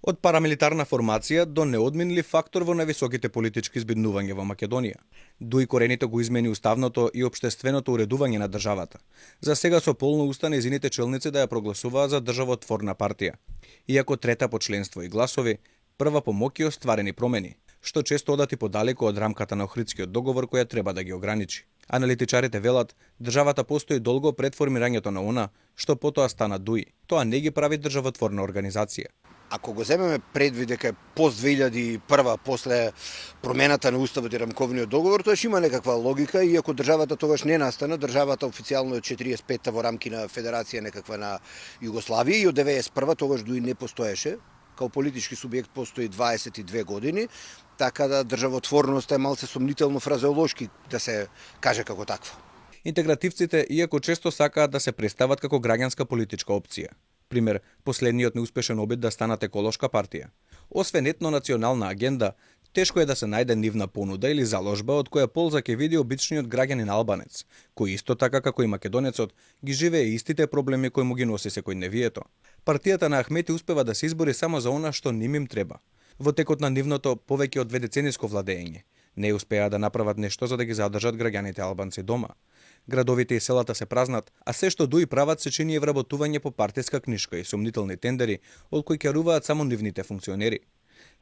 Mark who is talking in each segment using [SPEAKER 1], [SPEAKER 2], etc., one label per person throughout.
[SPEAKER 1] Од парамилитарна формација до неодминлив фактор во највисоките политички збиднувања во Македонија. Дуи корените го измени уставното и општественото уредување на државата. За сега со полно уста нејзините челници да ја прогласуваат за државотворна партија. Иако трета по членство и гласови, прва по моќ и остварени промени, што често одат и подалеку од рамката на Охридскиот договор која треба да ги ограничи. Аналитичарите велат, државата постои долго пред формирањето на она, што потоа стана ДУИ. Тоа не ги прави државотворна организација.
[SPEAKER 2] Ако го земеме предвид дека е пост 2001 после промената на уставот и рамковниот договор, тоа има некаква логика, иако државата тогаш не настана, државата официјално од 45-та во рамки на Федерација некаква на Југославија и од 91 тогаш дуи не постоеше. Као политички субјект постои 22 години, така да државотворноста е малце сомнително фразеолошки да се каже како таква.
[SPEAKER 1] Интегративците, иако често сакаат да се представат како граѓанска политичка опција. Пример, последниот неуспешен обид да станат еколошка партија. Освен етно-национална агенда, тешко е да се најде нивна понуда или заложба од која полза ќе види обичниот граѓанин албанец, кој исто така како и македонецот ги живее истите проблеми кои му ги носи секојдневието. Партијата на Ахмети успева да се избори само за она што ним им треба. Во текот на нивното повеќе од дведецениско владење, не успеа да направат нешто за да ги задржат граѓаните албанци дома. Градовите и селата се празнат, а се што дуи прават се чини е вработување по партиска книшка и сомнителни тендери, од кои ќаруваат само нивните функционери.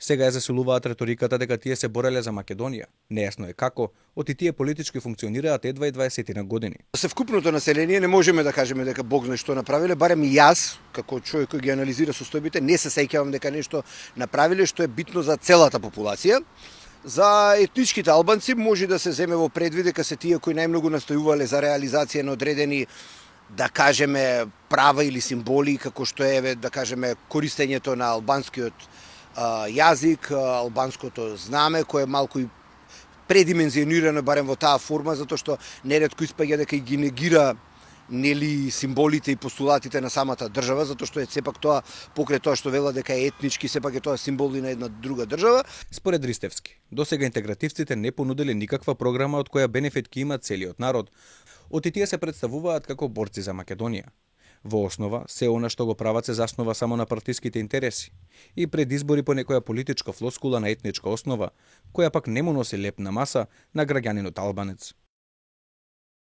[SPEAKER 1] Сега ја засилуваат реториката дека тие се бореле за Македонија. Нејасно е како, оти тие политички функционираат едва и 20 на години.
[SPEAKER 2] Се вкупното население не можеме да кажеме дека Бог знае што направиле, барем и јас, како човек кој ги анализира состојбите, не се сеќавам дека нешто направиле што е битно за целата популација. За етничките албанци може да се земе во предвид дека се тие кои најмногу настојувале за реализација на одредени, да кажеме, права или символи, како што е, да кажеме, користењето на албанскиот јазик, албанското знаме, кое е малку и предимензионирано барем во таа форма, затоа што неретко испаѓа дека и ги негира нели символите и постулатите на самата држава, затоа што е сепак тоа покрај тоа што вела дека е етнички, сепак е тоа символи на една друга држава.
[SPEAKER 1] Според Ристевски, досега интегративците не понудиле никаква програма од која бенефит ќе има целиот народ, оти тие се представуваат како борци за Македонија. Во основа, се она што го прават се заснова само на партиските интереси и пред избори по некоја политичка флоскула на етничка основа, која пак не му носи леп на маса на граѓанинот албанец.